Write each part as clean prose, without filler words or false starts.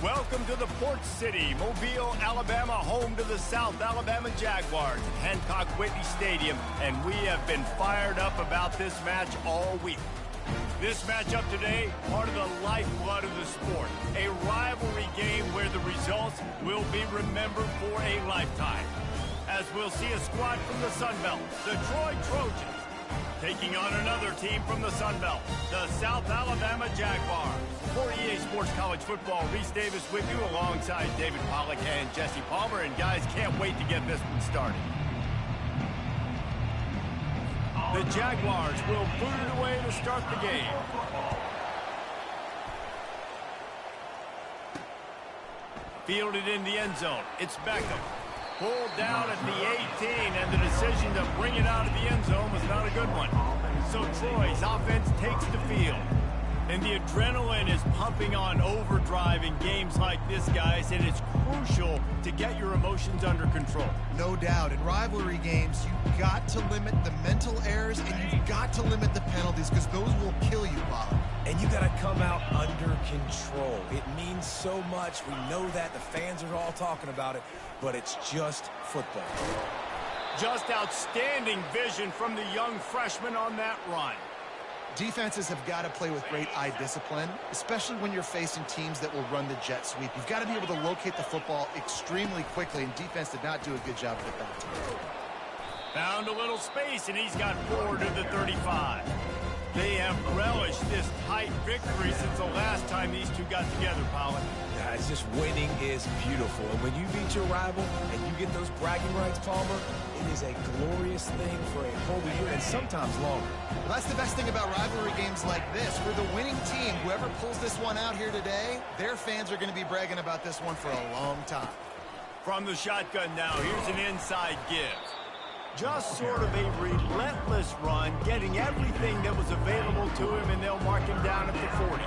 Welcome to the Port City, Mobile, Alabama, home to the South Alabama Jaguars at Hancock Whitney Stadium, and we have been fired up about this match all week. This matchup today, part of the lifeblood of the sport, a rivalry game where the results will be remembered for a lifetime. As we'll see a squad from the Sun Belt, the Troy Trojans, taking on another team from the Sun Belt, the South Alabama Jaguars. For EA Sports College Football, Reese Davis with you alongside David Pollack and Jesse Palmer. And guys, can't wait to get this one started. The Jaguars will boot it away to start the game. Fielded in the end zone. It's Beckham. Pulled down at the 18, and the decision to bring it out of the end zone was not a good one. So Troy's offense takes the field. And the adrenaline is pumping on overdrive in games like this, guys, and it's crucial to get your emotions under control. No doubt. In rivalry games, you've got to limit the mental errors, and you've got to limit the penalties, because those will kill you, Bob. And you got to come out under control. It means so much. We know that. The fans are all talking about it, but it's just football. Just outstanding vision from the young freshman on that run. Defenses have got to play with great eye discipline, especially when you're facing teams that will run the jet sweep. You've got to be able to locate the football extremely quickly, and defense did not do a good job with that. Found a little space, and he's got 4 to the 35. They have relished this tight victory since the last time these two got together, Pollack. Yeah, it's just winning is beautiful. And when you beat your rival and you get those bragging rights, Palmer, it is a glorious thing for a whole year and sometimes longer. Well, that's the best thing about rivalry games like this. For the winning team, whoever pulls this one out here today, their fans are going to be bragging about this one for a long time. From the shotgun now, here's an inside give. Just sort of a relentless run, getting everything that was available to him, and they'll mark him down at the 40.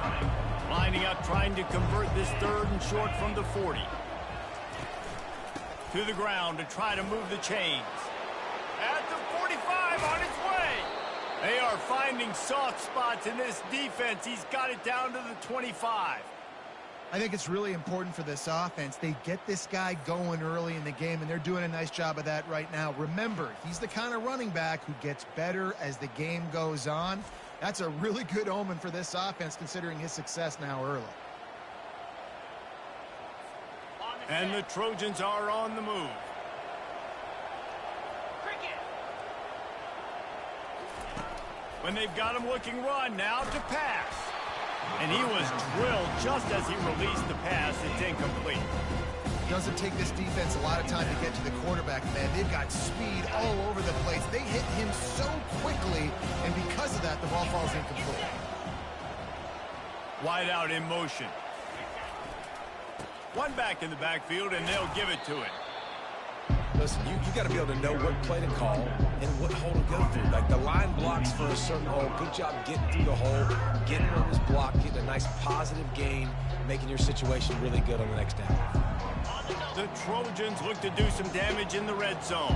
Lining up, trying to convert this 3rd and short from the 40. To the ground to try to move the chains. At the 45, on its way. They are finding soft spots in this defense. He's got it down to the 25. I think it's really important for this offense. They get this guy going early in the game, and they're doing a nice job of that right now. Remember, he's the kind of running back who gets better as the game goes on. That's a really good omen for this offense, considering his success now early. And the Trojans are on the move. When they've got him looking run, now to pass. And he was drilled just as he released the pass. It's incomplete. It doesn't take this defense a lot of time to get to the quarterback, man. They've got speed all over the place. They hit him so quickly, and because of that, the ball falls incomplete. Wide out in motion. One back in the backfield, and they'll give it to him. Listen, you got to be able to know what play to call and what hole to go through. Like the line blocks for a certain hole. Good job getting through the hole, getting on this block, getting a nice positive gain, making your situation really good on the next down. The Trojans look to do some damage in the red zone.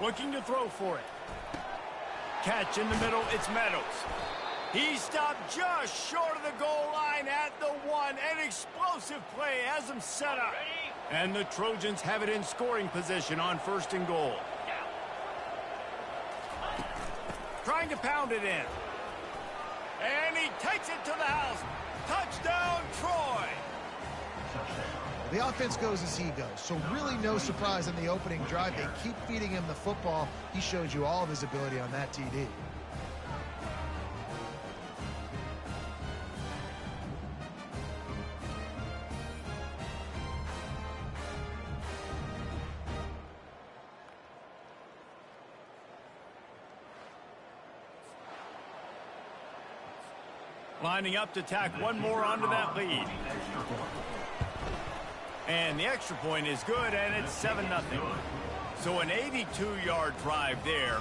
Looking to throw for it. Catch in the middle, it's Meadows. He stopped just short of the goal line at the 1. An explosive play has him set up. And the Trojans have it in scoring position on 1st and goal. Trying to pound it in. And he takes it to the house. Touchdown, Troy. The offense goes as he goes, so really no surprise in the opening drive. They keep feeding him the football. He showed you all of his ability on that TD. Lining up to tack one more onto that lead. And the extra point is good, and it's 7-0. So an 82-yard drive there,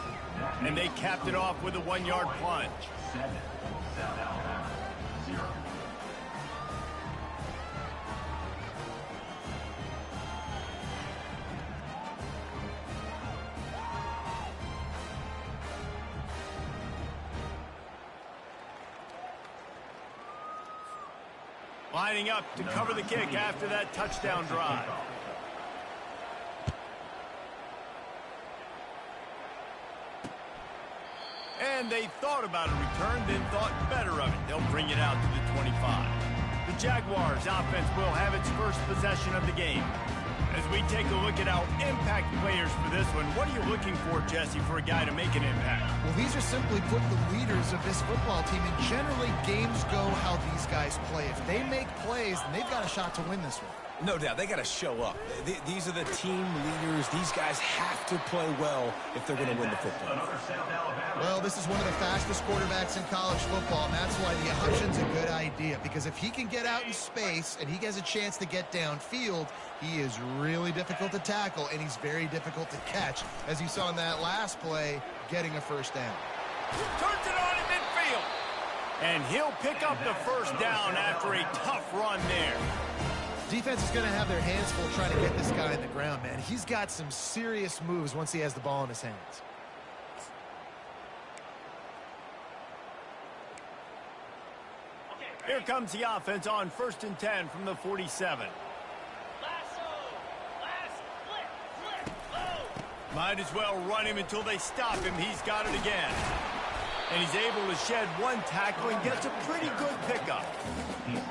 and they capped it off with a 1-yard plunge. Lining up to cover the kick after that touchdown drive. And they thought about a return, then thought better of it. They'll bring it out to the 25. The Jaguars offense will have its first possession of the game. As we take a look at our impact players for this one, what are you looking for, Jesse, for a guy to make an impact? Well, these are simply put the leaders of this football team, and generally games go how these guys play. If they make plays, then they've got a shot to win this one. No doubt, they got to show up. These are the team leaders. These guys have to play well if they're going to win the football. Well, this is one of the fastest quarterbacks in college football, and that's why the option's a good idea, because if he can get out in space and he gets a chance to get downfield, he is really difficult to tackle, and he's very difficult to catch, as you saw in that last play, getting a first down. Turns it on in midfield. And he'll pick up the first down after a tough run there. Defense is going to have their hands full trying to get this guy in the ground, man. He's got some serious moves once he has the ball in his hands. Here comes the offense on 1st and 10 from the 47. Might as well run him until they stop him. He's got it again. And he's able to shed one tackle and gets a pretty good pickup.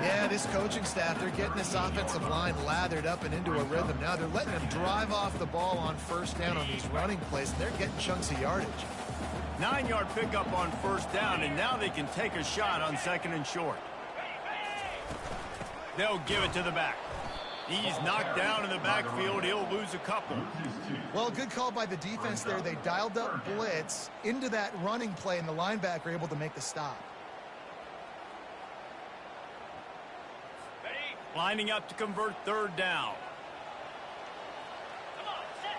Yeah, this coaching staff, they're getting this offensive line lathered up and into a rhythm. Now they're letting them drive off the ball on first down on these running plays, and they're getting chunks of yardage. 9-yard pickup on first down, and now they can take a shot on 2nd and short. They'll give it to the back. He's knocked down in the backfield. He'll lose a couple. Well, good call by the defense there. They dialed up blitz into that running play, and the linebacker able to make the stop. Lining up to convert 3rd down. Come on, set.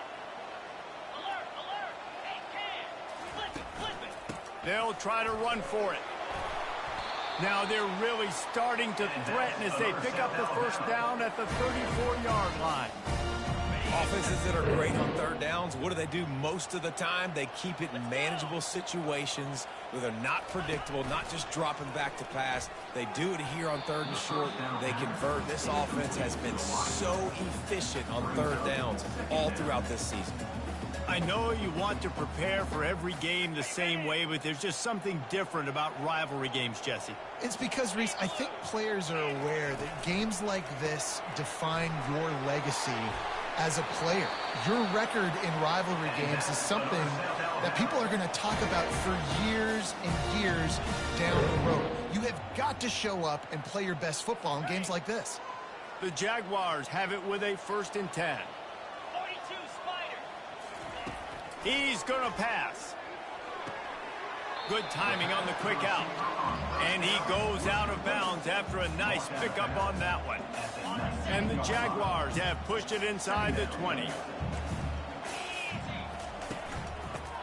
Alert, alert. Hey, Cam. Flip it. They'll try to run for it. Now they're really starting to threaten as they pick up the first down at the 34-yard line. Offenses that are great on 3rd downs, what do? Most of the time, they keep it in manageable situations where they're not predictable, not just dropping back to pass. They do it here on 3rd and short. They convert. This offense has been so efficient on 3rd downs all throughout this season. I know you want to prepare for every game the same way, but there's just something different about rivalry games, Jesse. It's because, Reese, I think players are aware that games like this define your legacy as a player. Your record in rivalry games is something that people are going to talk about for years and years down the road. You have got to show up and play your best football in games like this. The Jaguars have it with a 1st and 10. 42 Spider. He's going to pass. Good timing on the quick out. And he goes out of bounds after a nice pickup on that one. And the Jaguars have pushed it inside the 20.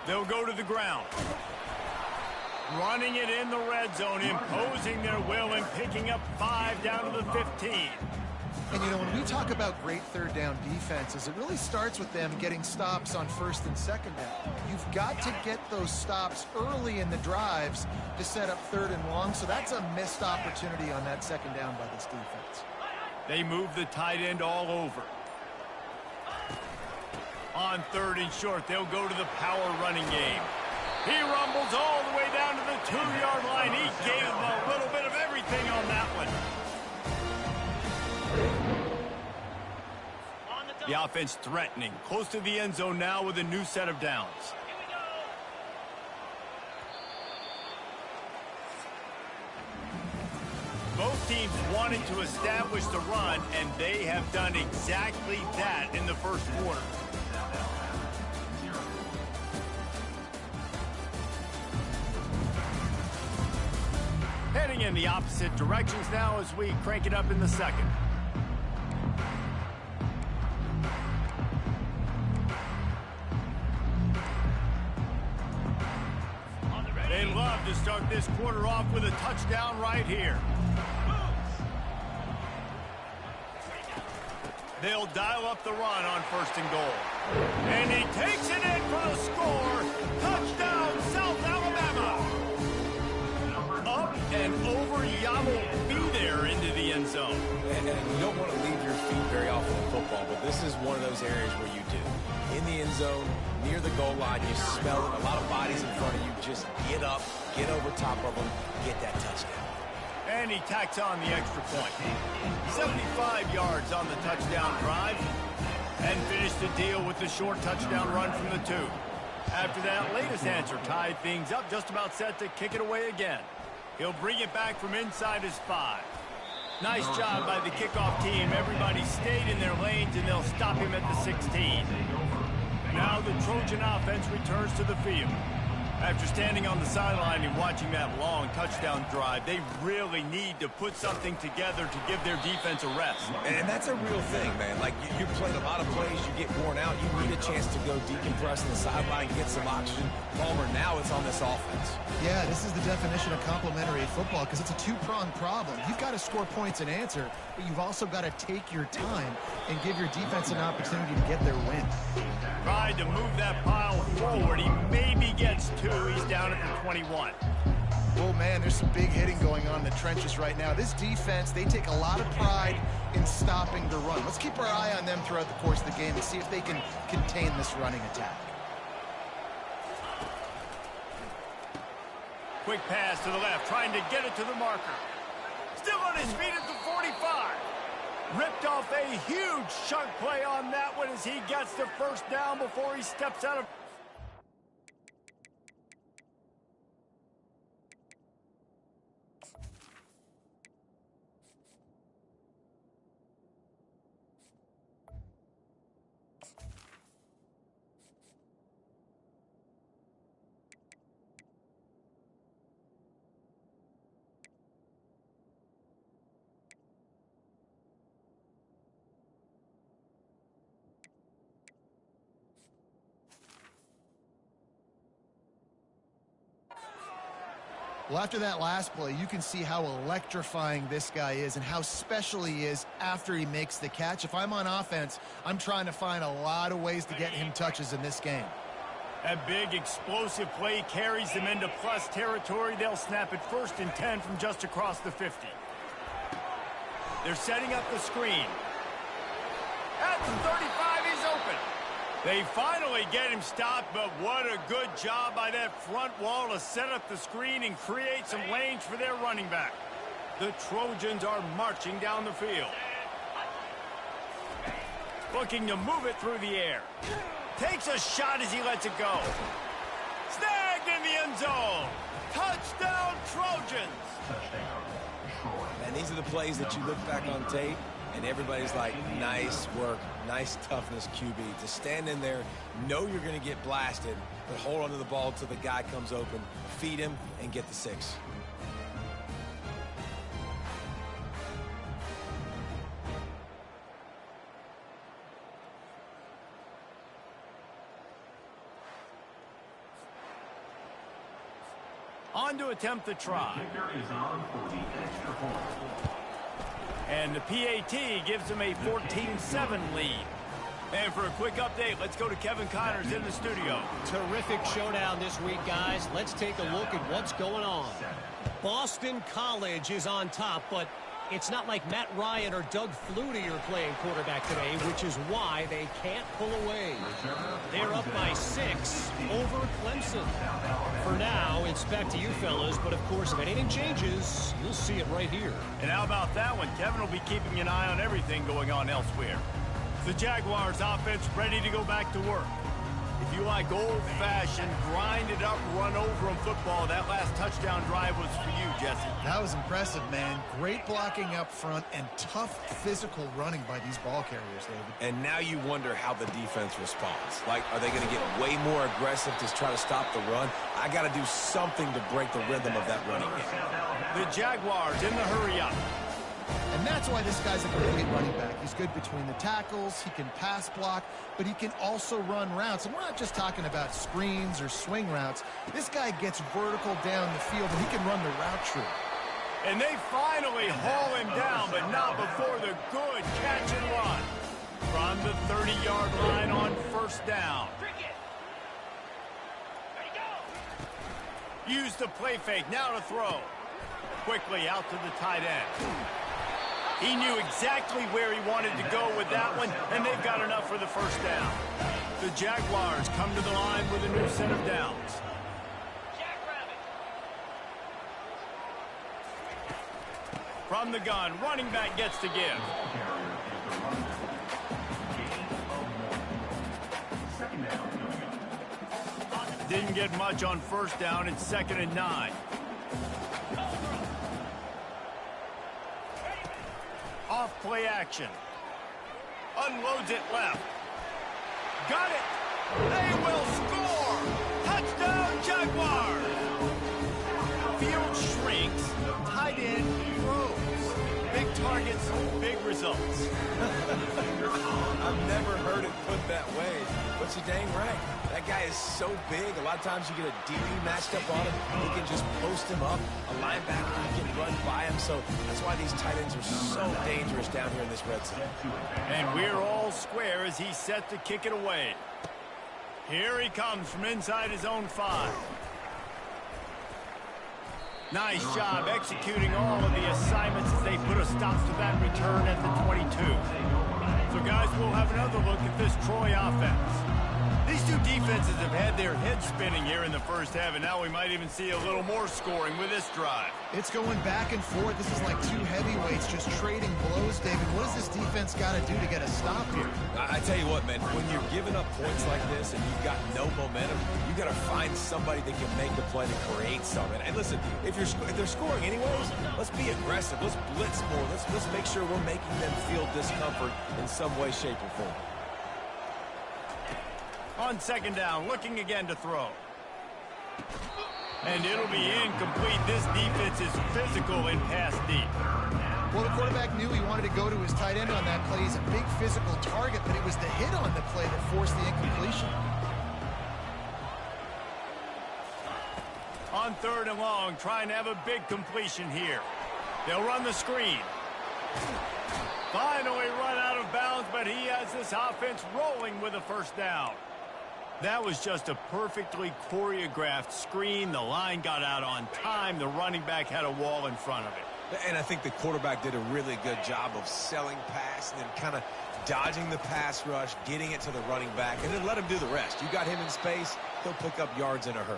They'll go to the ground. Running it in the red zone, imposing their will and picking up 5 down to the 15. And, you know, when we talk about great 3rd down defenses, it really starts with them getting stops on 1st and 2nd down. You've got to get those stops early in the drives to set up 3rd and long, so that's a missed opportunity on that 2nd down by this defense. They move the tight end all over. On 3rd and short, they'll go to the power running game. He rumbles all the way down to the 2-yard line. He gave him a little bit of everything on that one. The offense threatening, close to the end zone now with a new set of downs. Both teams wanted to establish the run, and they have done exactly that in the first quarter. Heading in the opposite directions now as we crank it up in the second. They love to start this quarter off with a touchdown right here. They'll dial up the run on 1st and goal. And he takes it in for the score. Touchdown, South Alabama. Up and over, Yamo be there into the end end zone. And you don't want to leave your feet very often in football, but this is one of those areas where you do. In the end zone, near the goal line, you smell it. A lot of bodies in front of you. Just get up, get over top of them, get that touchdown. And he tacks on the extra point. 75 yards on the touchdown drive. And finished the deal with the short touchdown run from the 2. After that latest answer tied things up, just about set to kick it away again. He'll bring it back from inside his 5. Nice job by the kickoff team. Everybody stayed in their lanes, and they'll stop him at the 16. Now the Trojan offense returns to the field. After standing on the sideline and watching that long touchdown drive, they really need to put something together to give their defense a rest. And that's a real thing, man. Like, you played a lot of plays, you get worn out, you need a chance to go decompress on the sideline, get some oxygen. Palmer, now it's on this offense. Yeah, this is the definition of complementary football because it's a two-pronged problem. You've got to score points and answer, but you've also got to take your time and give your defense an opportunity to get their win. Tried to move that pile forward. He maybe gets 2. He's down at the 21. Oh, man, there's some big hitting going on in the trenches right now. This defense, they take a lot of pride in stopping the run. Let's keep our eye on them throughout the course of the game and see if they can contain this running attack. Quick pass to the left, trying to get it to the marker. Still on his feet at the 45. Ripped off a huge chunk play on that one as he gets the first down before he steps out of... Well, after that last play, you can see how electrifying this guy is and how special he is after he makes the catch. If I'm on offense, I'm trying to find a lot of ways to get him touches in this game. That big explosive play carries them into plus territory. They'll snap it 1st and 10 from just across the 50. They're setting up the screen. At the 35, he's open. They finally get him stopped, but what a good job by that front wall to set up the screen and create some lanes for their running back. The Trojans are marching down the field. Looking to move it through the air. Takes a shot as he lets it go. Snagged in the end zone. Touchdown, Trojans. And these are the plays that you look back on tape, and everybody's like, nice work, nice toughness, QB. To stand in there, know you're going to get blasted, but hold on to the ball until the guy comes open, feed him, and get the 6. On to attempt the try. And the PAT gives them a 14-7 lead. And for a quick update, let's go to Kevin Connors in the studio. Terrific showdown this week, guys. Let's take a look at what's going on. Boston College is on top, but it's not like Matt Ryan or Doug Flutie are playing quarterback today, which is why they can't pull away. They're up by 6 over Clemson. For now, it's back to you fellas, but of course, if anything changes, you'll see it right here. And how about that one? Kevin will be keeping an eye on everything going on elsewhere. The Jaguars offense ready to go back to work. If you like old-fashioned, grind-it-up, run-over-'em football, that last touchdown drive was for you, Jesse. That was impressive, man. Great blocking up front and tough physical running by these ball carriers, David. And now you wonder how the defense responds. Like, are they going to get way more aggressive to try to stop the run? I got to do something to break the rhythm of that running game. The Jaguars in the hurry-up. And that's why this guy's a complete running back. He's good between the tackles, he can pass block, but he can also run routes. And we're not just talking about screens or swing routes. This guy gets vertical down the field, and he can run the route tree. And they finally haul him down, but not before the good catch and run. From the 30-yard line on 1st down. Use the play fake, now to throw. Quickly out to the tight end. He knew exactly where he wanted to go with that one, and they've got enough for the first down. The Jaguars come to the line with a new set of downs. From the gun, running back gets to give. Didn't get much on first down. It's 2nd and 9. Off play action. Unloads it left. Got it. They will score. Touchdown, Jaguars. Field shrinks. Tight end throws. Big targets, big results. I've never heard it put that way, but you're dang right. That guy is so big. A lot of times you get a DB matched up on him. You can just post him up. A linebacker, you can run by him. So that's why these tight ends are so dangerous down here in this red zone. And we're all square as he's set to kick it away. Here he comes from inside his own 5. Nice job executing all of the assignments as they put a stop to that return at the 22. So, guys, we'll have another look at this Troy offense. These two defenses have had their heads spinning here in the first half, and now we might even see a little more scoring with this drive. It's going back and forth. This is like two heavyweights just trading blows, David. What does this defense got to do to get a stop here? I tell you what, man, when you're giving up points like this and you've got no momentum, you got to find somebody that can make the play to create something. And listen, if they're scoring anyways, let's be aggressive. Let's blitz more. Let's make sure we're making them feel discomfort in some way, shape, or form. On 2nd down, looking again to throw. And it'll be incomplete. This defense is physical in pass deep. Well, the quarterback knew he wanted to go to his tight end on that play. He's a big physical target, but it was the hit on the play that forced the incompletion. On 3rd and long, trying to have a big completion here. They'll run the screen. Finally run out of bounds, but he has this offense rolling with a first down. That was just a perfectly choreographed screen. The line got out on time. The running back had a wall in front of it. And I think the quarterback did a really good job of selling pass and then kind of dodging the pass rush, getting it to the running back, and then let him do the rest. You got him in space, he'll pick up yards in a hurry.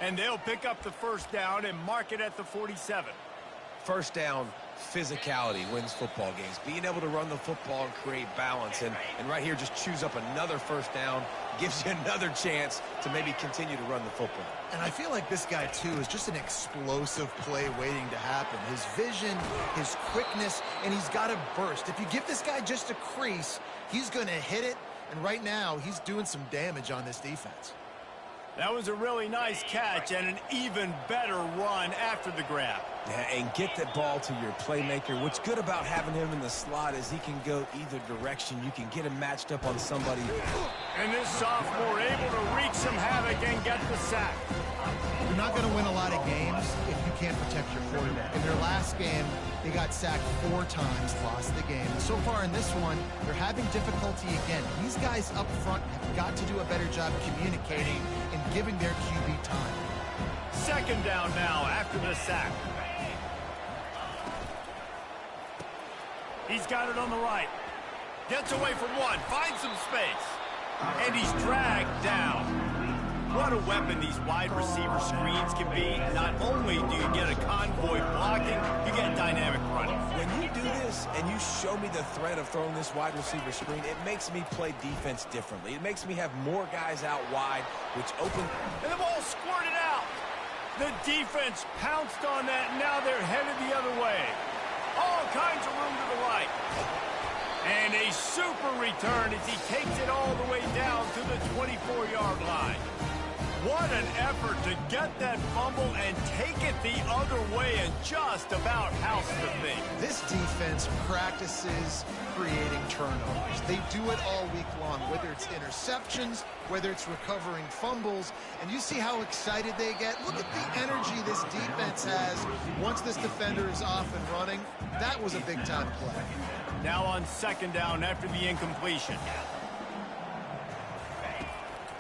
And they'll pick up the first down and mark it at the 47. First down, physicality wins football games. Being able to run the football and create balance. And right here, just choose up another first down, gives you another chance to maybe continue to run the football. And I feel like this guy, too, is just an explosive play waiting to happen. His vision, his quickness, and he's got to burst. If you give this guy just a crease, he's going to hit it. And right now, he's doing some damage on this defense. That was a really nice catch and an even better run after the grab. Yeah, and get that ball to your playmaker. What's good about having him in the slot is he can go either direction. You can get him matched up on somebody. And this sophomore able to wreak some havoc and get the sack. You're not going to win a lot of games if you can't protect your quarterback. In their last game, they got sacked 4 times, lost the game. And so far in this one, they're having difficulty again. These guys up front have got to do a better job communicating and giving their QB time. 2nd down now after the sack. He's got it on the right. Gets away from one, finds some space. And he's dragged down. What a weapon these wide receiver screens can be. Not only do you get a convoy blocking, you get dynamic running. When you do this and you show me the threat of throwing this wide receiver screen, it makes me play defense differently. It makes me have more guys out wide, which opens... And the ball squirted out. The defense pounced on that, and now they're headed the other way. All kinds of room to the right. And a super return as he takes it all the way down to the 24-yard line. What an effort to get that fumble and take it the other way and just about house the thing. This defense practices creating turnovers. They do it all week long, whether it's interceptions, whether it's recovering fumbles, and you see how excited they get. Look at the energy this defense has once this defender is off and running. That was a big-time play. Now on 2nd down after the incompletion.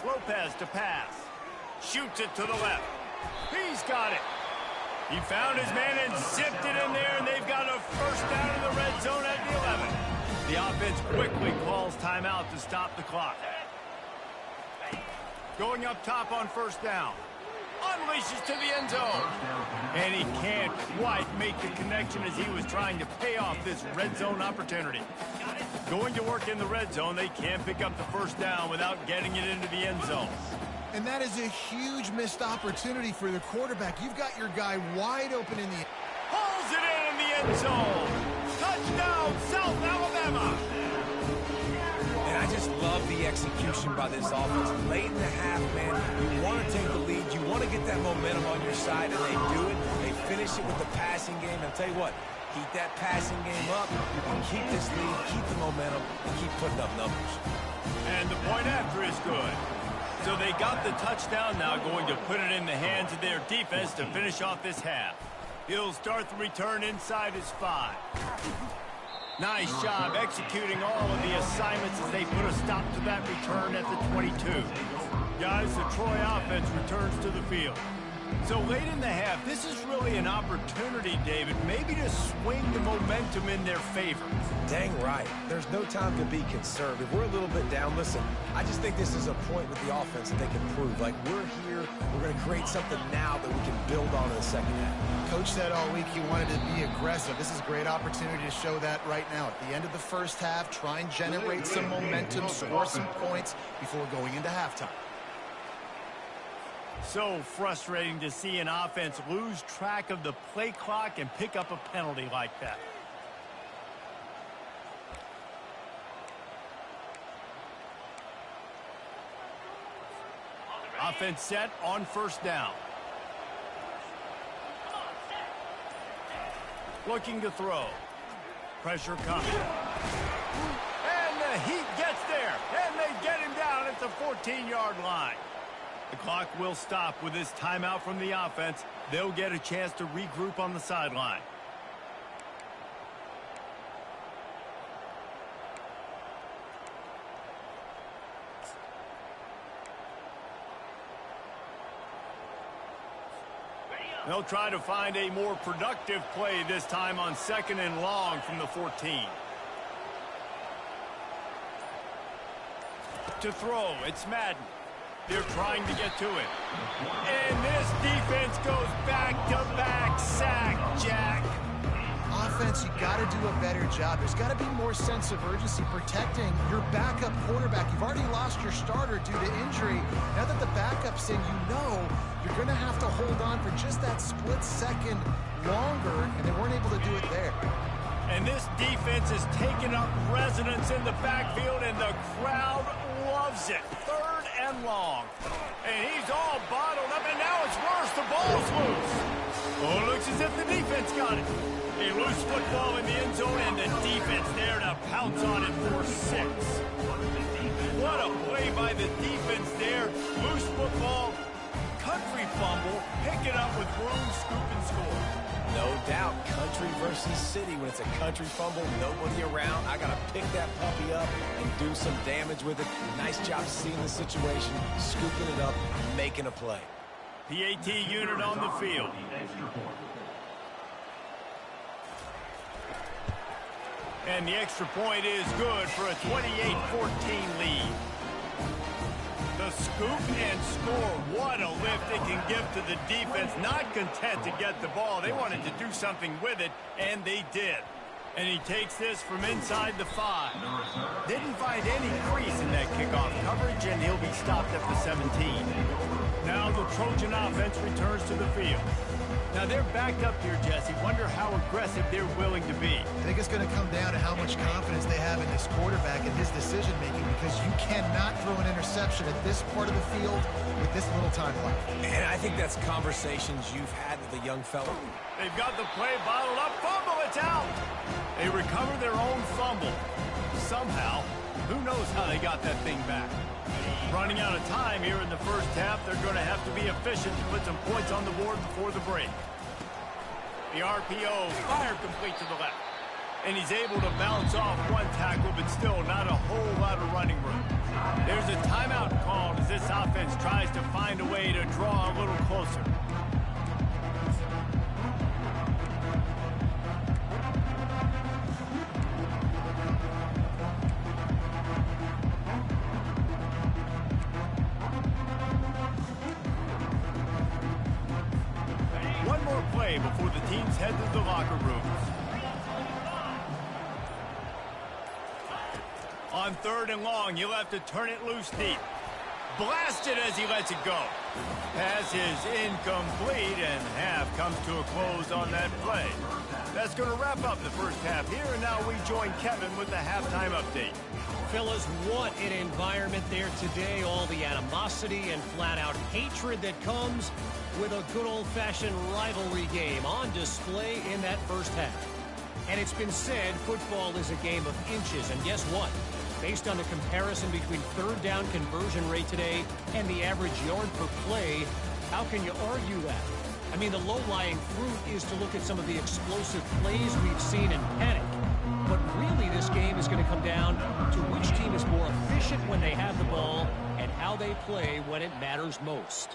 Lopez to pass. Shoots it to the left. He's got it. He found his man and zipped it in there, and they've got a first down in the red zone at the 11. The offense quickly calls timeout to stop the clock. Going up top on first down. Unleashes to the end zone. And he can't quite make the connection as he was trying to pay off this red zone opportunity. Going to work in the red zone, they can't pick up the first down without getting it into the end zone. And that is a huge missed opportunity for the quarterback. You've got your guy wide open in the... Pulls it in the end zone. Touchdown, South Alabama. And I just love the execution by this offense. Late in the half, man, you want to take the lead. You want to get that momentum on your side, and they do it. They finish it with the passing game. And I'll tell you what, keep that passing game up. You can keep this lead, keep the momentum, and keep putting up numbers. And the point after is good. So they got the touchdown, now going to put it in the hands of their defense to finish off this half. He'll start the return inside his 5. Nice job executing all of the assignments as they put a stop to that return at the 22. Guys, the Troy offense returns to the field. So late in the half, this is really an opportunity, David, maybe to swing the momentum in their favor. Dang right. There's no time to be conservative. We're a little bit down. Listen, I just think this is a point with the offense that they can prove. Like, we're here, we're going to create something now that we can build on in the second half. Coach said all week he wanted to be aggressive. This is a great opportunity to show that right now. At the end of the first half, try and generate some momentum, score some points before going into halftime. So frustrating to see an offense lose track of the play clock and pick up a penalty like that. Offense set on first down. Looking to throw. Pressure coming. And the Heat gets there. And they get him down at the 14-yard line. The clock will stop with this timeout from the offense. They'll get a chance to regroup on the sideline. They'll try to find a more productive play this time on 2nd and long from the 14. To throw, it's Madden. They're trying to get to it. And this defense goes back-to-back sack, Jack. Offense, you got to do a better job. There's got to be more sense of urgency protecting your backup quarterback. You've already lost your starter due to injury. Now that the backup's in, you know you're going to have to hold on for just that split second longer, and they weren't able to do it there. And this defense is taking up residence in the backfield, and the crowd loves it. 3rd and long. And he's all bottled up, and now it's worse. The ball's loose. Oh, it looks as if the defense got it. A loose football in the end zone, and the defense there to pounce on it for 6. What a play by the defense there. Loose football, country fumble, pick it up with room, scoop, and score. No doubt, country versus city. When it's a country fumble, nobody around. I got to pick that puppy up and do some damage with it. Nice job seeing the situation, scooping it up, making a play. PAT unit on the field. And the extra point is good for a 28-14 lead. The scoop and score. What a lift it can give to the defense. Not content to get the ball. They wanted to do something with it, and they did. And he takes this from inside the 5. Didn't find any crease in that kickoff coverage, and he'll be stopped at the 17. Now the Trojan offense returns to the field. Now they're backed up here, Jesse. Wonder how aggressive they're willing to be. I think it's going to come down to how much confidence they have in this quarterback and his decision-making, because you cannot throw an interception at this part of the field with this little time left. And I think that's conversations you've had with a young fella. They've got the play bottled up. Fumble, it's out. They recover their own fumble. Somehow, who knows how they got that thing back. Running out of time here in the first half, they're going to have to be efficient to put some points on the board before the break. The RPO, fire complete to the left. And he's able to bounce off one tackle, but still not a whole lot of running room. There's a timeout called as this offense tries to find a way to draw a little closer. play before the teams head to the locker rooms. On 3rd and long, he'll have to turn it loose deep. Blasted as he lets it go. Pass is incomplete, and half comes to a close on that play. That's going to wrap up the first half here, and now we join Kevin with the halftime update. Fellas, what an environment there today. All the animosity and flat-out hatred that comes with a good old-fashioned rivalry game on display in that first half. And it's been said football is a game of inches, and guess what? Based on the comparison between 3rd down conversion rate today and the average yard per play, how can you argue that? I mean, the low-lying fruit is to look at some of the explosive plays we've seen and panic. But really, this game is going to come down to which team is more efficient when they have the ball and how they play when it matters most.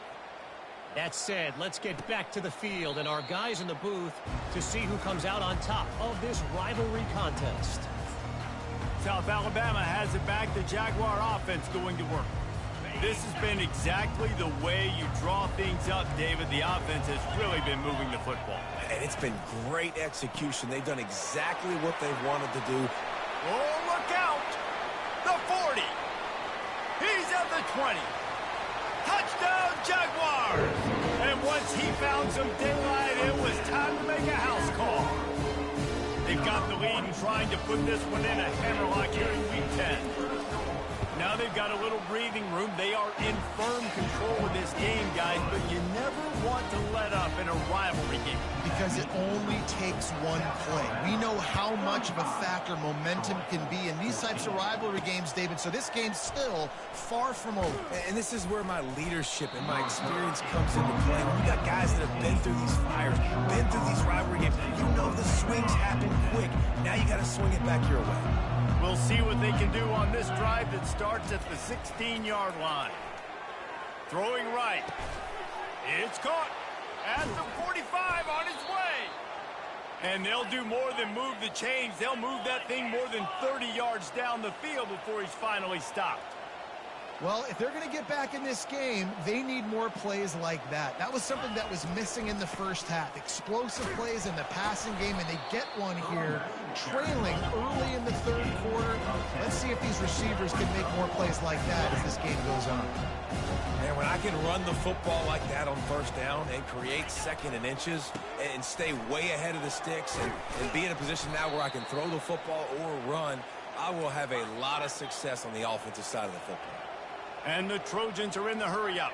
That said, let's get back to the field and our guys in the booth to see who comes out on top of this rivalry contest. South Alabama has it back. The Jaguar offense going to work. This has been exactly the way you draw things up, David. The offense has really been moving the football. And it's been great execution. They've done exactly what they've wanted to do. Oh, look out! The 40. He's at the 20. Touchdown, Jaguars! And once he found some daylight, it was time to make a house call. They've got the lead and trying to put this one in a hammerlock here in Week 10. Now they've got a little breathing room. They are in firm control of this game, guys, but you never want to let up in a rivalry game. Because it only takes one play. We know how much of a factor momentum can be in these types of rivalry games, David, so this game's still far from over. And this is where my leadership and my experience comes into play. When you got guys that have been through these fires, been through these rivalry games, you know the swings happen quick. Now you got to swing it back your way. We'll see what they can do on this drive that starts at the 16-yard line. Throwing right. It's caught at the 45 on its way. And they'll do more than move the chains. They'll move that thing more than 30 yards down the field before he's finally stopped. Well, if they're going to get back in this game, they need more plays like that. That was something that was missing in the first half. Explosive plays in the passing game, and they get one here, trailing early in the 3rd quarter. Let's see if these receivers can make more plays like that as this game goes on. And when I can run the football like that on 1st down and create 2nd and inches and stay way ahead of the sticks and be in a position now where I can throw the football or run, I will have a lot of success on the offensive side of the football. And the Trojans are in the hurry-up.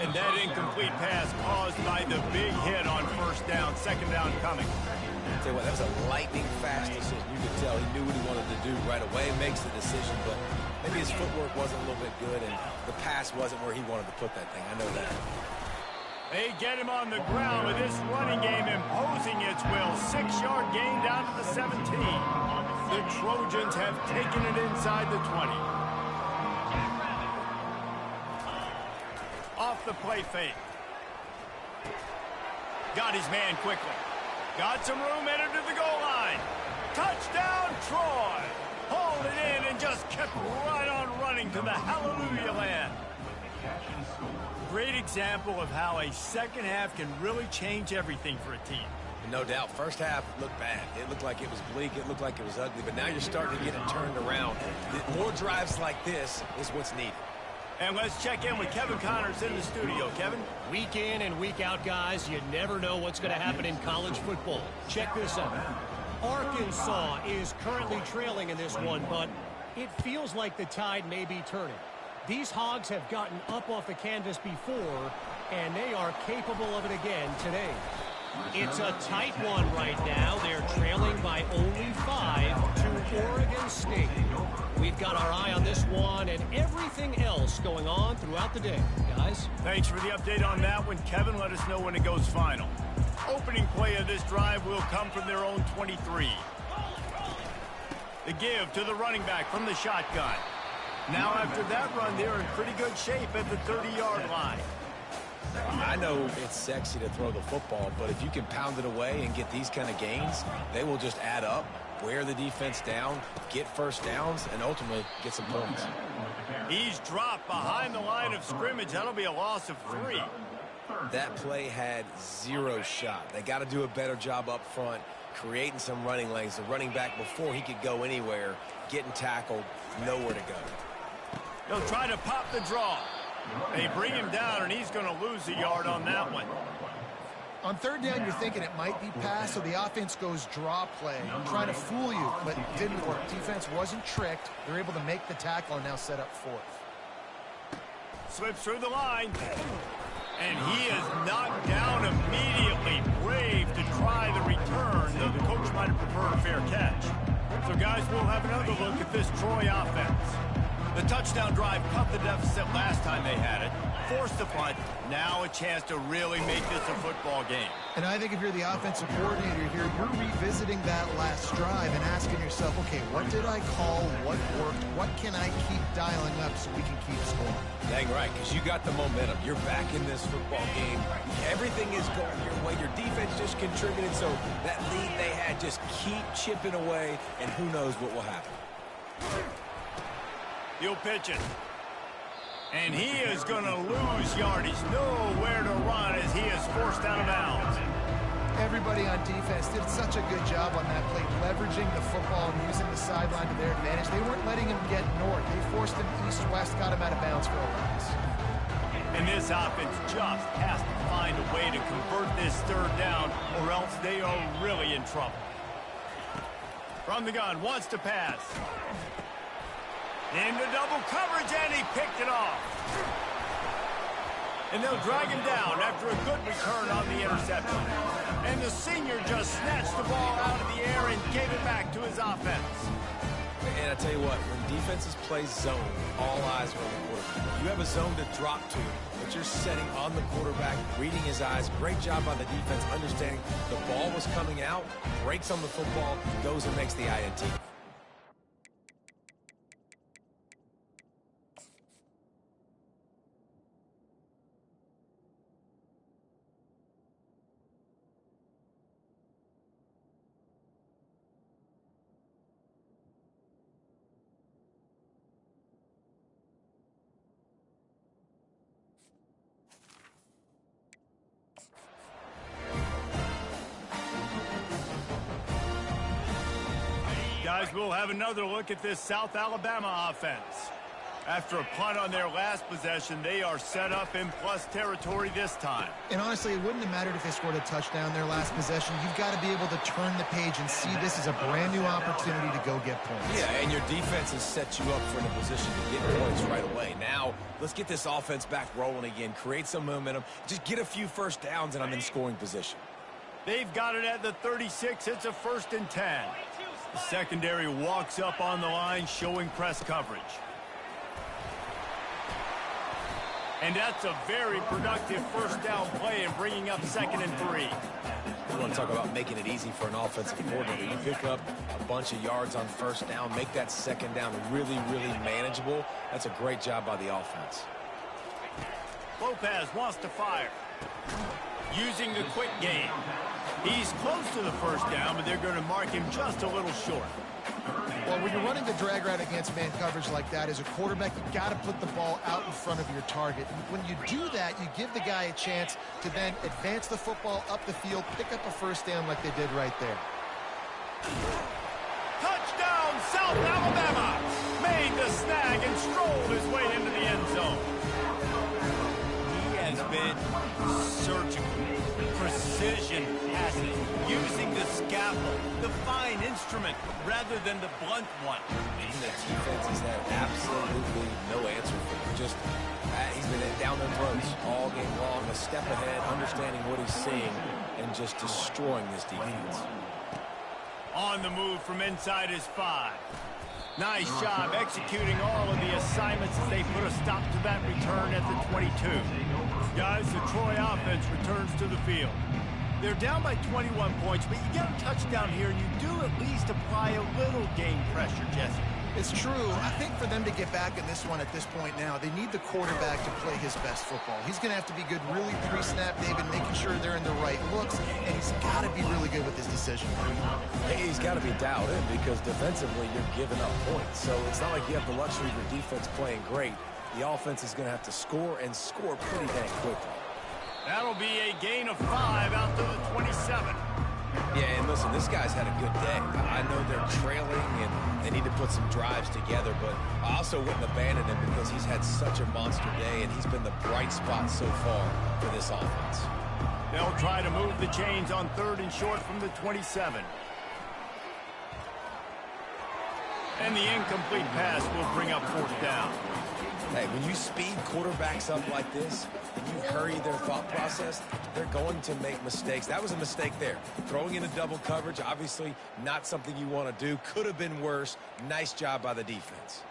And that incomplete pass caused by the big hit on 1st down, 2nd down coming. Tell you what, that was a lightning-fast decision. You could tell he knew what he wanted to do right away, makes the decision, but maybe his footwork wasn't a little bit good, and the pass wasn't where he wanted to put that thing. I know that. They get him on the ground with this running game imposing its will. 6-yard gain down to the 17. The Trojans have taken it inside the 20. Off the play fake. Got his man quickly. Got some room, entered to the goal line. Touchdown, Troy. Hauled it in and just kept right on running to the hallelujah land. Great example of how a 2nd half can really change everything for a team. No doubt. First half looked bad. It looked like it was bleak. It looked like it was ugly. But now you're starting to get it turned around. More drives like this is what's needed. And let's check in with Kevin Connors in the studio. Kevin? Week in and week out, guys, you never know what's going to happen in college football. Check this out. Arkansas is currently trailing in this one, but it feels like the tide may be turning. These Hogs have gotten up off the canvas before, and they are capable of it again today. It's a tight one right now. They're trailing by only 5 to Oregon State. We've got our eye on this one and everything else going on throughout the day, guys. Thanks for the update on that one, Kevin. Let us know when it goes final. Opening play of this drive will come from their own 23. The give to the running back from the shotgun. Now after that run, they're in pretty good shape at the 30-yard line. I know it's sexy to throw the football, but if you can pound it away and get these kind of gains, they will just add up, wear the defense down, get first downs, and ultimately get some points. He's dropped behind the line of scrimmage. That'll be a loss of 3. That play had 0 shot. They got to do a better job up front, creating some running lanes. The running back, before he could go anywhere, getting tackled, nowhere to go. He'll try to pop the draw. They bring him down, and he's going to lose a yard on that one. On third down, you're thinking it might be pass, so the offense goes draw play, trying to fool you, but it didn't work. Defense wasn't tricked. They're able to make the tackle and now set up fourth. Slips through the line. And he is knocked down immediately. Brave to try the return, though the coach might have preferred a fair catch. So, guys, we'll have another look at this Troy offense. The touchdown drive cut the deficit last time they had it, forced the punt. Now a chance to really make this a football game. And I think if you're the offensive coordinator here, you're revisiting that last drive and asking yourself, okay, what did I call? What worked? What can I keep dialing up so we can keep scoring? Dang right, because you got the momentum. You're back in this football game. Everything is going your way. Your defense just contributed, so that lead they had, just keep chipping away, and who knows what will happen. He'll pitch it. And he is going to lose yardage. Nowhere to run as he is forced out of bounds. Everybody on defense did such a good job on that play, leveraging the football and using the sideline to their advantage. They weren't letting him get north. They forced him east-west, got him out of bounds for a loss. And this offense just has to find a way to convert this third down, or else they are really in trouble. From the gun, wants to pass. Into double coverage, and he picked it off. And they'll drag him down after a good return on the interception. And the senior just snatched the ball out of the air and gave it back to his offense. And I tell you what, when defenses play zone, all eyes are on the quarterback. You have a zone to drop to, but you're setting on the quarterback, reading his eyes. Great job by the defense, understanding the ball was coming out, breaks on the football, goes and makes the INT. Guys, we'll have another look at this South Alabama offense. After a punt on their last possession, they are set up in plus territory this time. And honestly, it wouldn't have mattered if they scored a touchdown their last possession. You've got to be able to turn the page and see this as a brand new opportunity to go get points. Yeah, and your defense has set you up for a position to get points right away. Now, let's get this offense back rolling again, create some momentum, just get a few first downs, and I'm in scoring position. They've got it at the 36. It's a 1st and 10. The secondary walks up on the line, showing press coverage. And that's a very productive first down play and bringing up 2nd and 3. You want to talk about making it easy for an offensive coordinator. You pick up a bunch of yards on first down, make that 2nd down really, really manageable. That's a great job by the offense. Lopez wants to fire. Using the quick game. He's close to the first down, but they're going to mark him just a little short. Well, when you're running the drag route against man coverage like that, as a quarterback, you've got to put the ball out in front of your target. And when you do that, you give the guy a chance to then advance the football up the field, pick up a first down like they did right there. Touchdown, South Alabama! Made the snag and strolled his way into the end zone. He has been surgical. Precision passing, using the scalpel, the fine instrument, rather than the blunt one. And the defense has had absolutely no answer for him. Just, he's been down their throats all game long, a step ahead, understanding what he's seeing, and just destroying this defense. On the move from inside his 5. Nice job executing all of the assignments as they put a stop to that return at the 22. Guys, the Troy offense returns to the field. They're down by 21 points, but you get a touchdown here, and you do at least apply a little game pressure, Jesse. It's true. I think for them to get back in this one at this point now, they need the quarterback to play his best football. He's going to have to be good really pre-snap, David, making sure they're in the right looks, and he's got to be really good with his decision. Hey, he's got to be dialed in because defensively you're giving up points. So it's not like you have the luxury of your defense playing great. The offense is going to have to score and score pretty dang quickly. That'll be a gain of 5 out to the 27. Yeah, and listen, this guy's had a good day. I know they're trailing and they need to put some drives together, but I also wouldn't abandon him because he's had such a monster day and he's been the bright spot so far for this offense. They'll try to move the chains on 3rd and short from the 27. And the incomplete pass will bring up 4th down. Hey, when you speed quarterbacks up like this and you hurry their thought process, they're going to make mistakes. That was a mistake there. Throwing into double coverage, obviously not something you want to do. Could have been worse. Nice job by the defense.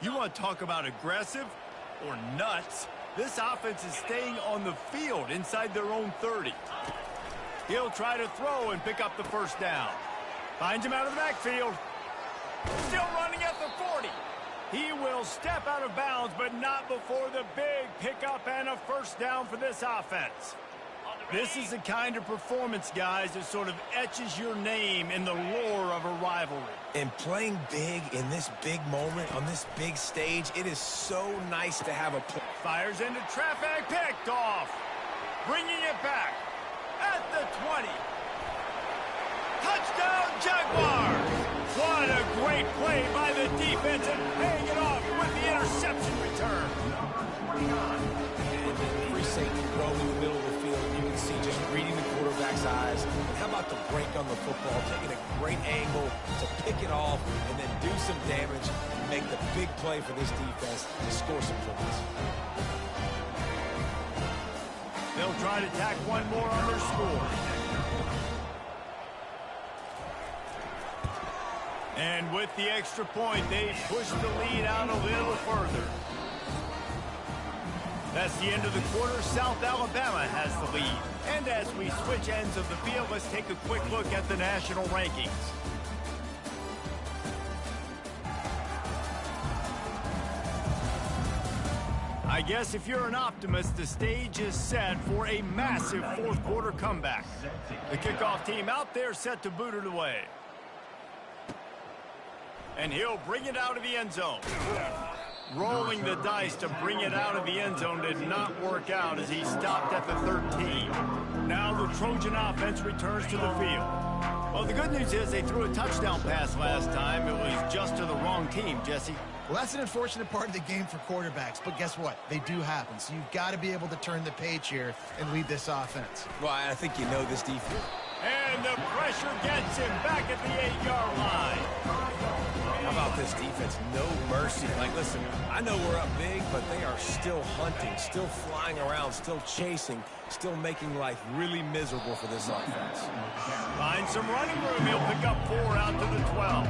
You want to talk about aggressive or nuts? This offense is staying on the field inside their own 30. He'll try to throw and pick up the 1st down. Finds him out of the backfield. Still running at the 40. He will step out of bounds, but not before the big pickup and a 1st down for this offense. This is the kind of performance, guys, that sort of etches your name in the lore of a rivalry. And playing big in this big moment, on this big stage, it is so nice to have a play. Fires into traffic, picked off. Bringing it back at the 20. Touchdown, Jaguars! What a great play by the defense and paying it off with the interception return. And the free safety roam in the middle of the field, you can see just reading the quarterback's eyes. And how about the break on the football, taking a great angle to pick it off and then do some damage and make the big play for this defense to score some points. They'll try to tack one more on their score. And with the extra point, they push the lead out a little further. That's the end of the quarter. South Alabama has the lead. And as we switch ends of the field, let's take a quick look at the national rankings. I guess if you're an optimist, the stage is set for a massive 4th quarter comeback. The kickoff team out there set to boot it away. And he'll bring it out of the end zone. Rolling the dice to bring it out of the end zone did not work out as he stopped at the 13. Now the Trojan offense returns to the field. Well, the good news is they threw a touchdown pass last time. It was just to the wrong team, Jesse. Well, that's an unfortunate part of the game for quarterbacks, but guess what? They do happen, so you've got to be able to turn the page here and lead this offense. Well, I think you know this defense. And the pressure gets him back at the 8-yard line. How about this defense? No mercy. Like, listen, I know we're up big, but they are still hunting, still flying around, still chasing, still making life really miserable for this offense. Finds some running room. He'll pick up 4 out to the 12.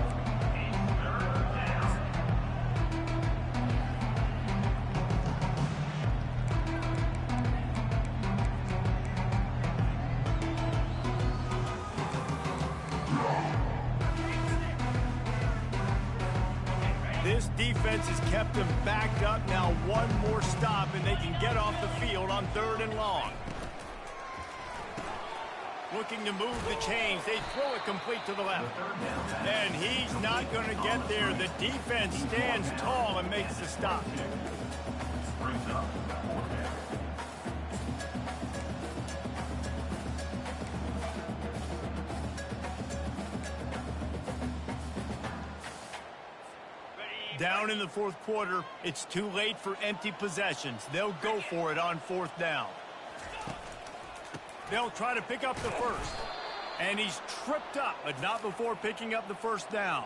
This defense has kept them backed up. Now one more stop and they can get off the field on 3rd and long. Looking to move the chains. They throw it complete to the left. And he's not going to get there. The defense stands tall and makes the stop. Down in the 4th quarter, it's too late for empty possessions. They'll go for it on 4th down. They'll try to pick up the 1st. And he's tripped up, but not before picking up the 1st down.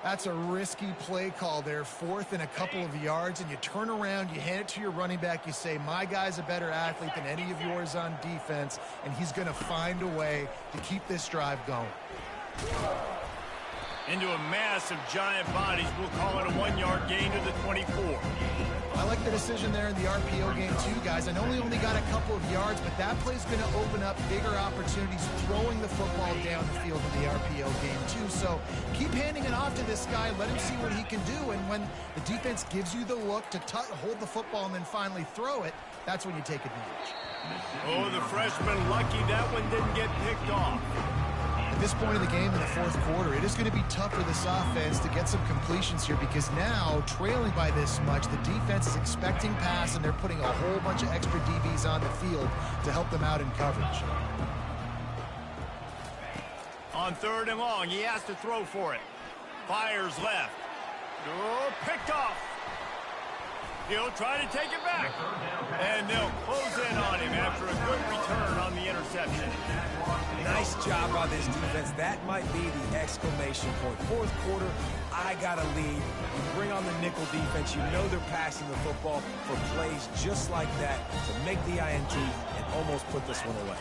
That's a risky play call there, 4th and a couple of yards, and you turn around, you hand it to your running back, you say, my guy's a better athlete than any of yours on defense, and he's going to find a way to keep this drive going. Into a mass of giant bodies. We'll call it a 1-yard gain to the 24. I like the decision there in the RPO game too, guys. I know he only got a couple of yards, but that play's going to open up bigger opportunities throwing the football down the field in the RPO game too. So keep handing it off to this guy. Let him see what he can do. And when the defense gives you the look to hold the football and then finally throw it, that's when you take advantage. Oh, the freshman lucky that one didn't get picked off. At this point in the game in the fourth quarter, it is going to be tough for this offense to get some completions here because now, trailing by this much, the defense is expecting pass and they're putting a whole bunch of extra DBs on the field to help them out in coverage. On 3rd and long, he has to throw for it. Fires left. Oh, picked off. He'll try to take it back. And they'll close in on him after a good return on the interception. Nice job by this defense. That might be the exclamation point. Fourth quarter, I got a lead. You bring on the nickel defense. You know they're passing the football for plays just like that to make the INT and almost put this one away.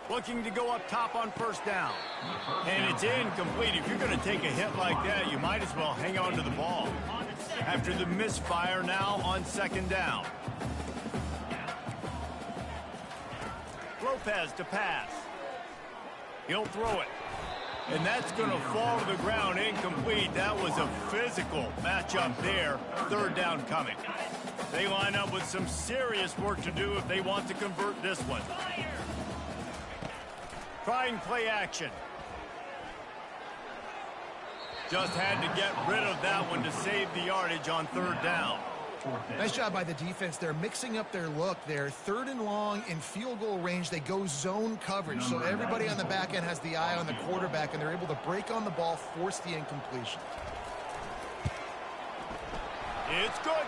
Looking to go up top on 1st down. And it's incomplete. If you're going to take a hit like that, you might as well hang on to the ball. After the misfire, now on 2nd down. Lopez to pass. He'll throw it. And that's going to fall to the ground incomplete. That was a physical matchup there. 3rd down coming. They line up with some serious work to do if they want to convert this one. Trying play action. Just had to get rid of that one to save the yardage on 3rd down. Nice job by the defense. They're mixing up their look there. 3rd and long in field goal range. They go zone coverage. So everybody on the back end has the eye on the quarterback, and they're able to break on the ball, force the incompletion. It's good.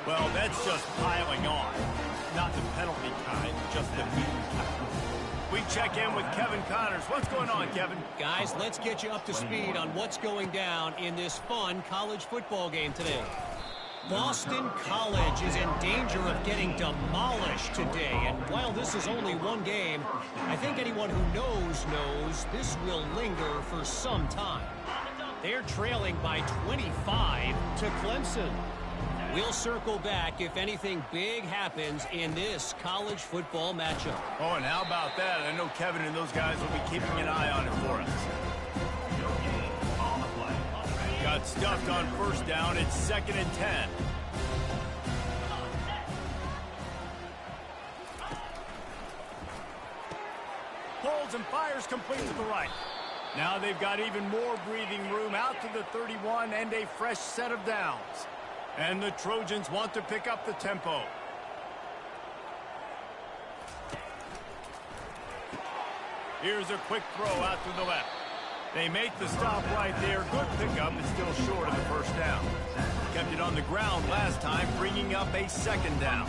Well, that's just piling on. Not the penalty kind, just the mean kind. We check in with Kevin Connors. What's going on, Kevin? Guys, let's get you up to speed on what's going down in this fun college football game today. Boston College is in danger of getting demolished today. And while this is only one game, I think anyone who knows this will linger for some time. They're trailing by 25 to Clemson. We'll circle back if anything big happens in this college football matchup. Oh, and how about that? I know Kevin and those guys will be keeping an eye on it for us. Got stuffed on 1st down. It's 2nd and 10. Pulls and fires complete to the right. Now they've got even more breathing room out to the 31 and a fresh set of downs. And the Trojans want to pick up the tempo. Here's a quick throw out to the left. They make the stop right there. Good pickup, but still short of the 1st down. Kept it on the ground last time, bringing up a 2nd down.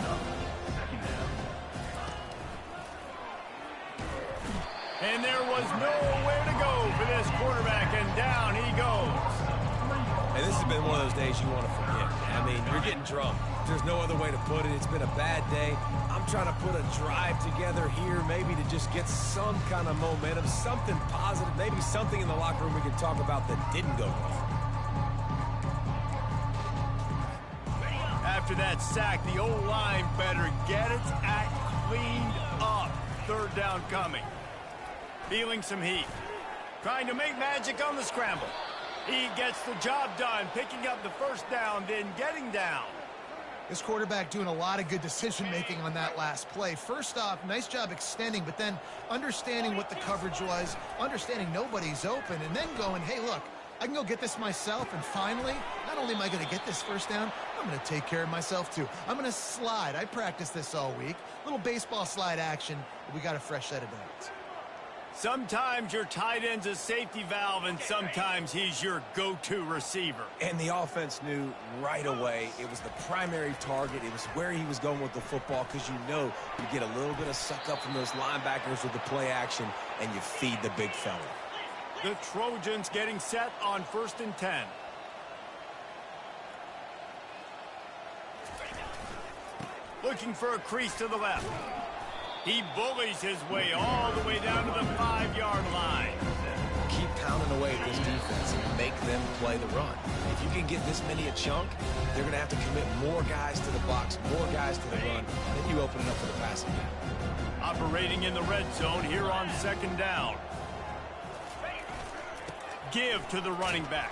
And there was nowhere to go for this quarterback, and down he goes. And this has been one of those days you want to forget. I mean, you're getting drunk. There's no other way to put it. It's been a bad day. I'm trying to put a drive together here, maybe to just get some kind of momentum, something positive, maybe something in the locker room we can talk about that didn't go wrong. After that sack, the O-line better get its act cleaned up. 3rd down coming. Feeling some heat. Trying to make magic on the scramble. He gets the job done, picking up the 1st down, then getting down. This quarterback doing a lot of good decision-making on that last play. First off, nice job extending, but then understanding what the coverage was, understanding nobody's open, and then going, hey, look, I can go get this myself, and finally, not only am I going to get this 1st down, I'm going to take care of myself, too. I'm going to slide. I practiced this all week. Little baseball slide action. We got a fresh set of downs. Sometimes your tight end's a safety valve, and sometimes he's your go-to receiver. And the offense knew right away it was the primary target. It was where he was going with the football, because you know you get a little bit of sucked up from those linebackers with the play action, and you feed the big fella. The Trojans getting set on 1st and 10. Looking for a crease to the left. He bullies his way all the way down to the 5-yard line. keep pounding away at this defense and make them play the run. If you can get this many a chunk, they're going to have to commit more guys to the box, more guys to the run, then you open it up for the passing game. Operating in the red zone here on second down. Give to the running back.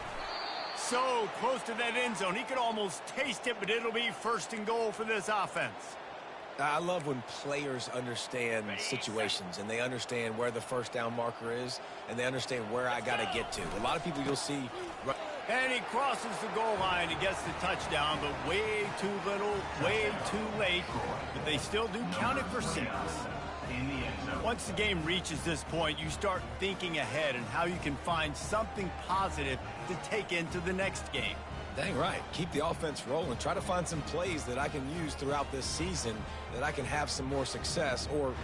So close to that end zone. He could almost taste it, but it'll be first and goal for this offense. I love when players understand situations and they understand where the first down marker is and they understand where I got to get to. A lot of people you'll see. And he crosses the goal line and gets the touchdown, but way too little, way too late. But they still do count it for 6. Once the game reaches this point, you start thinking ahead and how you can find something positive to take into the next game. Dang right. Keep the offense rolling. Try to find some plays that I can use throughout this season that I can have some more success, or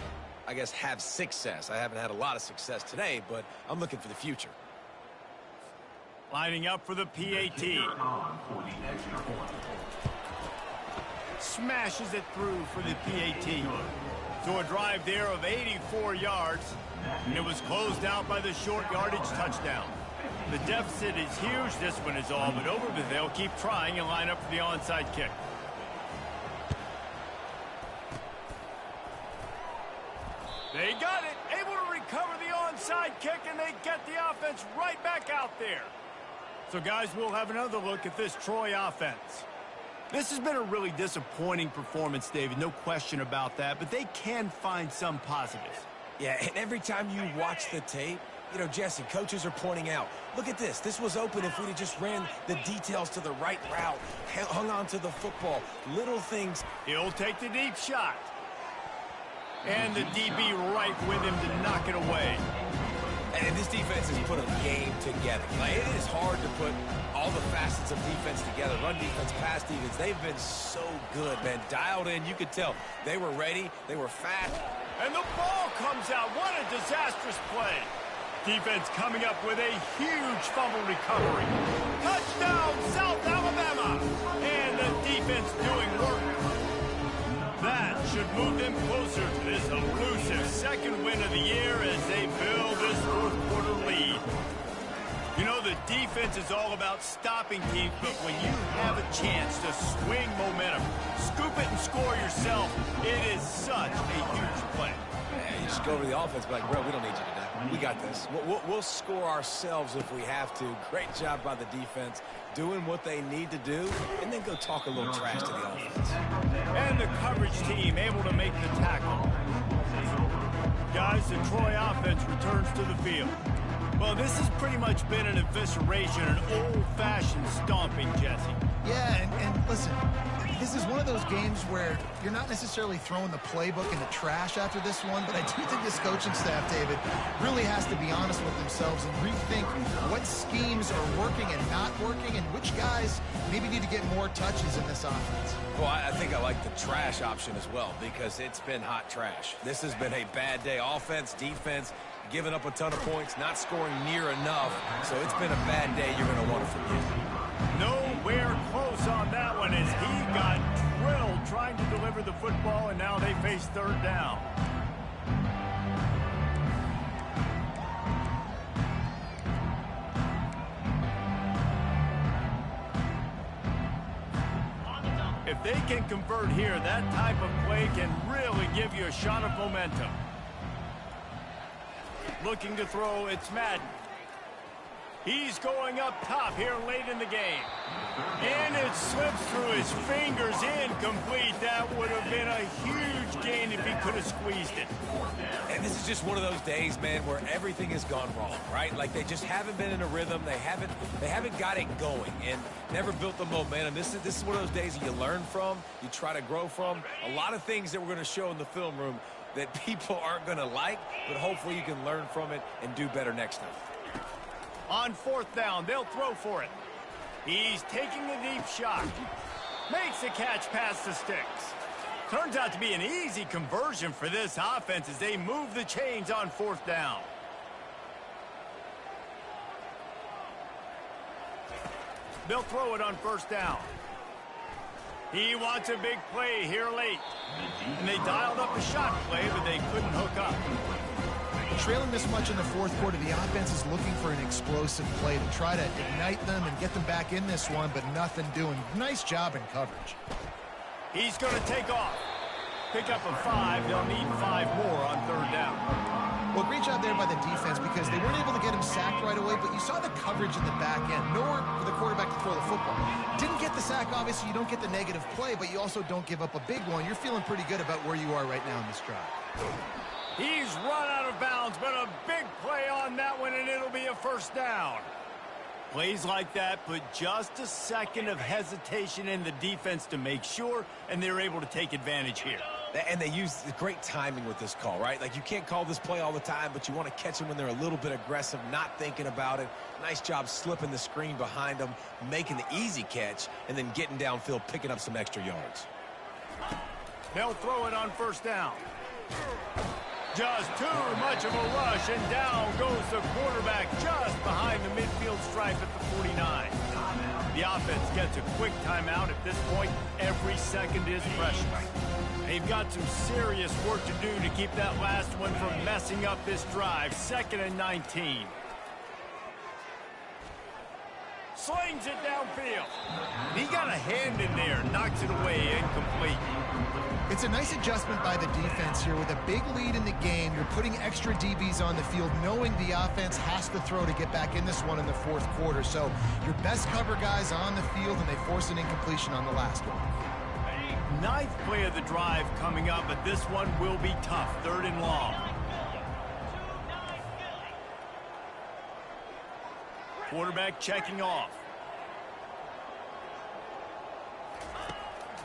I guess have success. I haven't had a lot of success today, but I'm looking for the future. Lining up for the PAT. Smashes it through for the PAT. So a drive there of 84 yards, and it was closed out by the short yardage touchdown. The deficit is huge. This one is all but over, but they'll keep trying and line up for the onside kick. They got it. Able to recover the onside kick, and they get the offense right back out there. So, guys, we'll have another look at this Troy offense. This has been a really disappointing performance, David. No question about that, but they can find some positives. Yeah, and every time you watch the tape, you know, Jesse, coaches are pointing out, look at this. This was open if we'd have just ran the details to the right route, hung on to the football, little things. He'll take the deep shot. And the DB right with him to knock it away. And this defense has put a game together. Like, it is hard to put all the facets of defense together. Run defense, pass defense. They've been so good, man. Dialed in. You could tell they were ready. They were fast. And the ball comes out. What a disastrous play. Defense coming up with a huge fumble recovery. Touchdown, South Alabama. And the defense doing work. That should move them closer to this elusive second win of the year as they build this fourth quarter lead. You know, the defense is all about stopping teams, but when you have a chance to swing momentum, scoop it and score yourself, it is such a huge play. Yeah, you just go over the offense, but like, bro, we don't need you today. We got this. We'll score ourselves if we have to. Great job by the defense, doing what they need to do, and then go talk a little trash to the offense. And the coverage team able to make the tackle. Guys, the Troy offense returns to the field. Well, this has pretty much been an evisceration, an old-fashioned stomping, Jesse. Yeah, and listen, this is one of those games where you're not necessarily throwing the playbook in the trash after this one, but I do think this coaching staff, David, really has to be honest with themselves and rethink what schemes are working and not working and which guys maybe need to get more touches in this offense. Well, I think I like the trash option as well because it's been hot trash. This has been a bad day. Offense, defense, giving up a ton of points, not scoring near enough. So it's been a bad day you're going to want to forget. Nowhere close on that one as he got drilled trying to deliver the football, and now they face third down. If they can convert here, that type of play can really give you a shot of momentum. Looking to throw, it's Madden. He's going up top here late in the game. And it slips through his fingers, incomplete. That would have been a huge gain if he could have squeezed it. And this is just one of those days, man, where everything has gone wrong, right? Like they just haven't been in a rhythm. They haven't got it going and never built the momentum. This is one of those days you learn from, you try to grow from. A lot of things that we're going to show in the film room that people aren't going to like, but hopefully you can learn from it and do better next time. On fourth down, they'll throw for it. He's taking the deep shot. Makes the catch past the sticks. Turns out to be an easy conversion for this offense as they move the chains on fourth down. They'll throw it on first down. He wants a big play here late. And they dialed up a shot play, but they couldn't hook up. Trailing this much in the fourth quarter, the offense is looking for an explosive play to try to ignite them and get them back in this one, but nothing doing. Nice job in coverage. He's going to take off. Pick up a 5. They'll need 5 more on third down. Well, great job there by the defense because they weren't able to get him sacked right away, but you saw the coverage in the back end. Nowhere for the quarterback to throw the football. Didn't get the sack, obviously. You don't get the negative play, but you also don't give up a big one. You're feeling pretty good about where you are right now in this drive. He's run out of bounds, but a big play on that one, and it'll be a first down. Plays like that put just a second of hesitation in the defense to make sure, and they're able to take advantage here. And they use great timing with this call, right? Like, you can't call this play all the time, but you want to catch them when they're a little bit aggressive, not thinking about it. Nice job slipping the screen behind them, making the easy catch, and then getting downfield, picking up some extra yards. They'll throw it on first down. Just too much of a rush, and down goes the quarterback just behind the midfield stripe at the 49. The offense gets a quick timeout. At this point, every second is precious. They've got some serious work to do to keep that last one from messing up this drive. 2nd and 19. Slings it downfield. He got a hand in there, knocks it away, incomplete. It's a nice adjustment by the defense here. With a big lead in the game, you're putting extra DBs on the field, knowing the offense has to throw to get back in this one in the fourth quarter. So your best cover guys on the field, and they force an incompletion on the last one. 9th play of the drive coming up, but this one will be tough. 3rd and long. Quarterback checking off.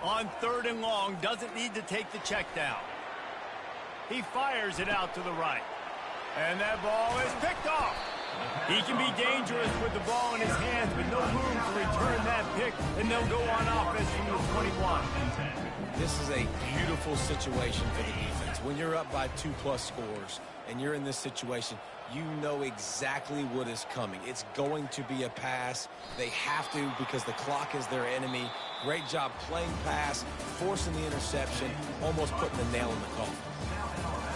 On 3rd and long, doesn't need to take the check down. He fires it out to the right. And that ball is picked off. He can be dangerous with the ball in his hands, but no room to return that pick, and they'll go on offense from the 21. This is a beautiful situation for the defense. When you're up by 2+ scores and you're in this situation, you know exactly what is coming. It's going to be a pass. They have to because the clock is their enemy. Great job playing pass, forcing the interception, almost putting the nail in the coffin.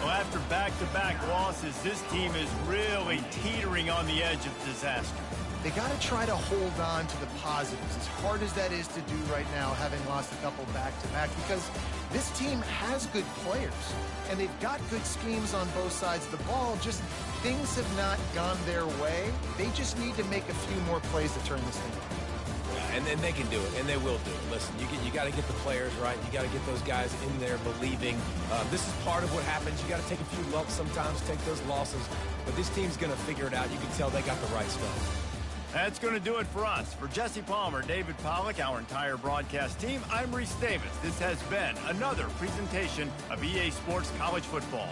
Well, after back-to-back losses, this team is really teetering on the edge of disaster. They got to try to hold on to the positives, as hard as that is to do right now, having lost a couple back-to-back, because this team has good players, and they've got good schemes on both sides of the ball. Just things have not gone their way. They just need to make a few more plays to turn this thing around. And then they can do it, and they will do it. Listen, you got to get the players right. You got to get those guys in there believing. This is part of what happens. You got to take a few lumps sometimes, take those losses. But this team's going to figure it out. You can tell they got the right stuff. That's going to do it for us. For Jesse Palmer, David Pollack, our entire broadcast team, I'm Reese Davis. This has been another presentation of EA Sports College Football.